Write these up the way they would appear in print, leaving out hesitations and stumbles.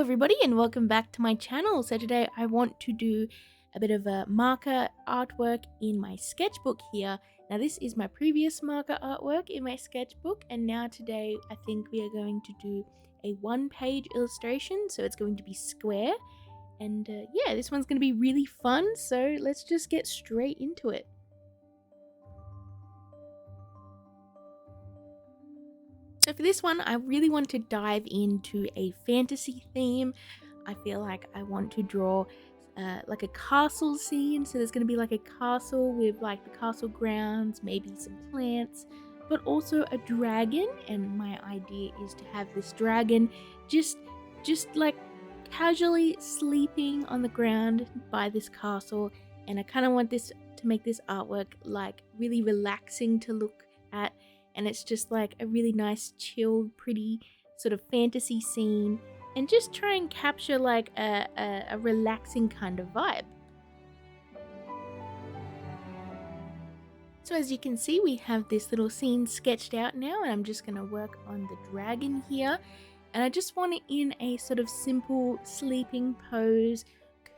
everybody, and welcome back to my channel. So today I want to do a bit of a marker artwork in my sketchbook here. Now this is my previous marker artwork in my sketchbook, and now today I think we are going to do a one-page illustration. So it's going to be square, and yeah, this one's going to be really fun. So let's just get straight into it. So for this one, I really want to dive into a fantasy theme. I feel like I want to draw like a castle scene. So there's going to be like a castle with like the castle grounds, maybe some plants, but also a dragon. And my idea is to have this dragon just like casually sleeping on the ground by this castle. And I kind of want this to make this artwork like really relaxing to look at. And it's just like a really nice, chill, pretty sort of fantasy scene, and just try and capture like a relaxing kind of vibe. So as you can see, we have this little scene sketched out now, and I'm just going to work on the dragon here. And I just want it in a sort of simple sleeping pose,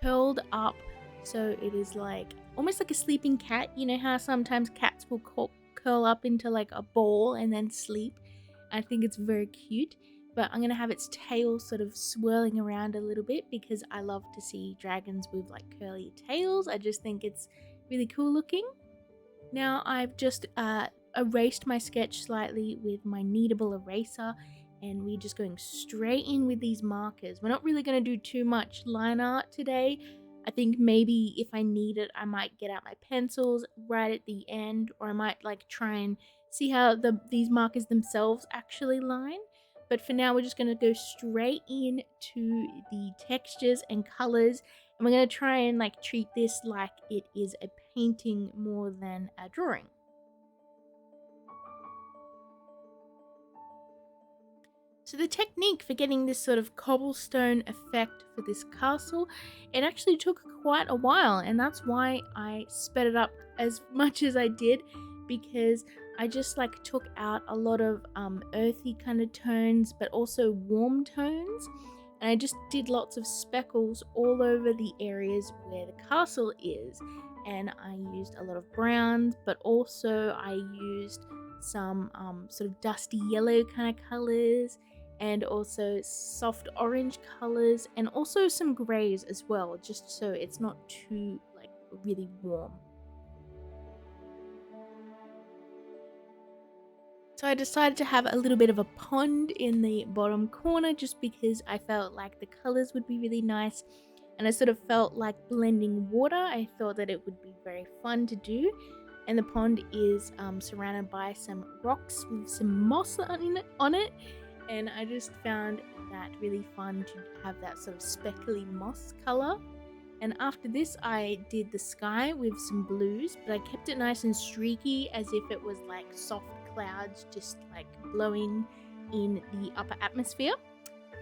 curled up, so it is like almost like a sleeping cat. You know how sometimes cats will curl up into like a ball and then sleep. I think it's very cute, but I'm gonna have its tail sort of swirling around a little bit because I love to see dragons with like curly tails. I just think it's really cool looking. Now I've just erased my sketch slightly with my kneadable eraser, and we're just going straight in with these markers. We're not really going to do too much line art today. I think maybe if I need it, I might get out my pencils right at the end, or I might like try and see how these markers themselves actually line. But for now, we're just going to go straight in to the textures and colors, and we're going to try and like treat this like it is a painting more than a drawing. So the technique for getting this sort of cobblestone effect for this castle, it actually took quite a while, and that's why I sped it up as much as I did, because I just like took out a lot of earthy kind of tones, but also warm tones, and I just did lots of speckles all over the areas where the castle is. And I used a lot of browns, but also I used some sort of dusty yellow kind of colors, and also soft orange colors, and also some grays as well, just so it's not too like really warm. So I decided to have a little bit of a pond in the bottom corner just because I felt like the colors would be really nice, and I sort of felt like blending water. I thought that it would be very fun to do. And the pond is surrounded by some rocks with some moss on it, and I just found that really fun to have that sort of speckly moss color. And after this, I did the sky with some blues, but I kept it nice and streaky, as if it was like soft clouds just like blowing in the upper atmosphere.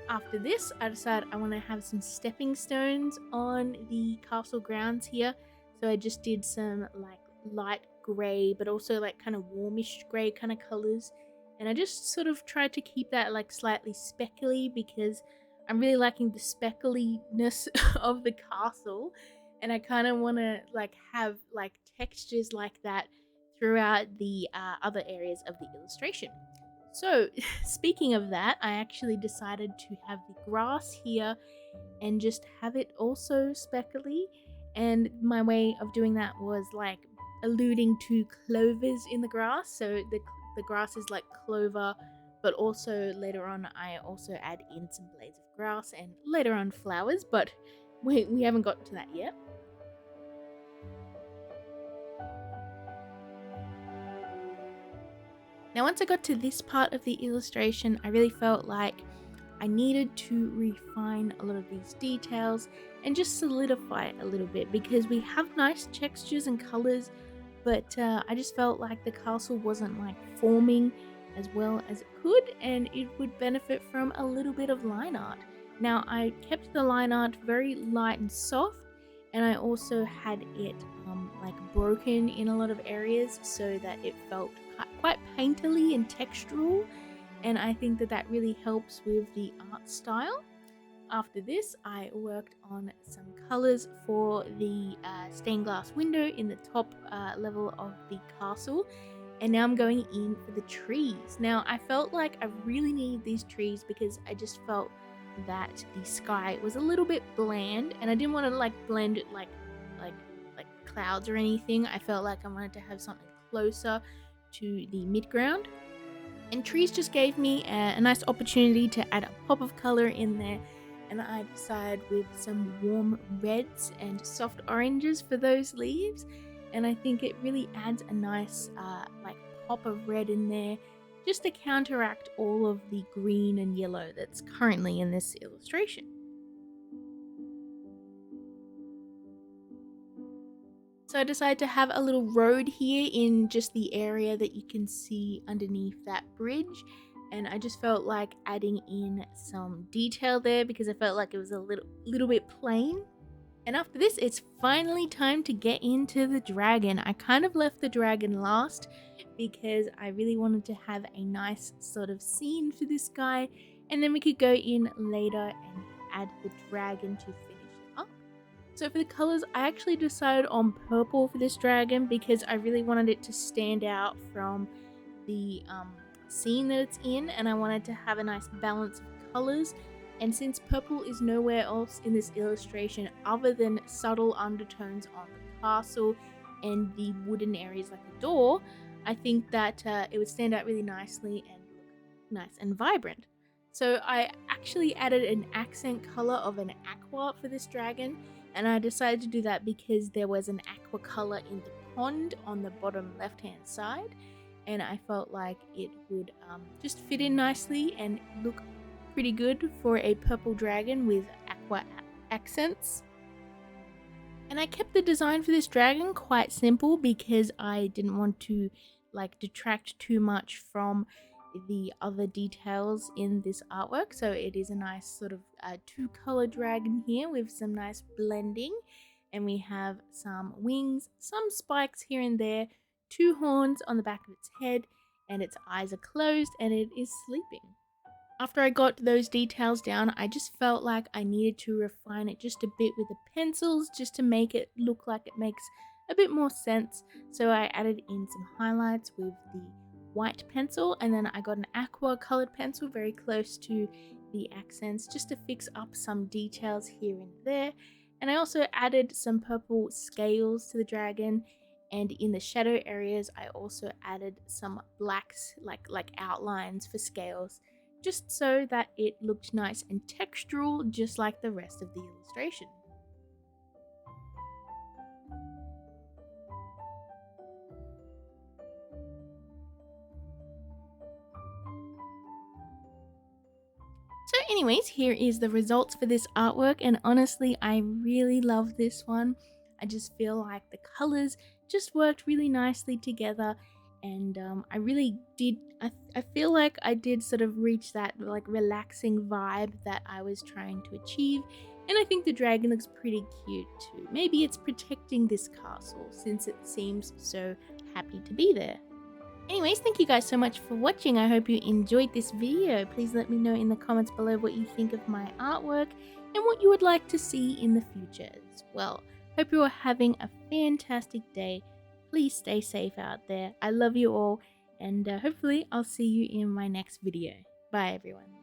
After this, I decided I want to have some stepping stones on the castle grounds here, so I just did some like light gray, but also like kind of warmish gray kind of colors. And I just sort of tried to keep that like slightly speckly, because I'm really liking the speckliness of the castle, and I kind of want to like have like textures like that throughout the other areas of the illustration. So speaking of that, I actually decided to have the grass here and just have it also speckly. And my way of doing that was like alluding to clovers in the grass. So the grass is like clover, but also later on I also add in some blades of grass, and later on flowers, but we haven't got to that yet. Now once I got to this part of the illustration, I really felt like I needed to refine a lot of these details and just solidify it a little bit, because we have nice textures and colors, but I just felt like the castle wasn't like forming as well as it could, and it would benefit from a little bit of line art. Now I kept the line art very light and soft, and I also had it like broken in a lot of areas so that it felt quite painterly and textural, and I think that that really helps with the art style. after this, I worked on some colors for the stained glass window in the top level of the castle. And now I'm going in for the trees. Now I felt like I really needed these trees because I just felt that the sky was a little bit bland, and I didn't want to like blend it like like clouds or anything. I felt like I wanted to have something closer to the midground. And trees just gave me a nice opportunity to add a pop of color in there. And I decided with some warm reds and soft oranges for those leaves. And I think it really adds a nice like pop of red in there just to counteract all of the green and yellow that's currently in this illustration. So I decided to have a little road here in just the area that you can see underneath that bridge. And I just felt like adding in some detail there because I felt like it was a little bit plain. And after this, it's finally time to get into the dragon. I kind of left the dragon last because I really wanted to have a nice sort of scene for this guy. And then we could go in later and add the dragon to finish it up. So for the colors, I actually decided on purple for this dragon because I really wanted it to stand out from the scene that it's in, and I wanted to have a nice balance of colors. And since purple is nowhere else in this illustration other than subtle undertones on the castle and the wooden areas like the door, I think that it would stand out really nicely and look nice and vibrant. So I actually added an accent color of an aqua for this dragon, and I decided to do that because there was an aqua color in the pond on the bottom left hand side, and I felt like it would just fit in nicely and look pretty good for a purple dragon with aqua accents. And I kept the design for this dragon quite simple because I didn't want to like detract too much from the other details in this artwork. So it is a nice sort of two-color dragon here with some nice blending, and we have some wings, some spikes here and there, two horns on the back of its head, and its eyes are closed and it is sleeping. After I got those details down, I just felt like I needed to refine it just a bit with the pencils just to make it look like it makes a bit more sense. So I added in some highlights with the white pencil, and then I got an aqua colored pencil very close to the accents just to fix up some details here and there. And I also added some purple scales to the dragon, and in the shadow areas I also added some blacks like outlines for scales, just so that it looked nice and textural just like the rest of the illustration. So anyways, here is the results for this artwork, and honestly I really love this one. I just feel like the colors just worked really nicely together, and I really did I feel like I did sort of reach that like relaxing vibe that I was trying to achieve. And I think the dragon looks pretty cute too. Maybe it's protecting this castle since it seems so happy to be there. Anyways, thank you guys so much for watching. I hope you enjoyed this video. Please let me know in the comments below what you think of my artwork and what you would like to see in the future as well. Hope you are having a fantastic day. Please stay safe out there. I love you all, and hopefully I'll see you in my next video. Bye everyone.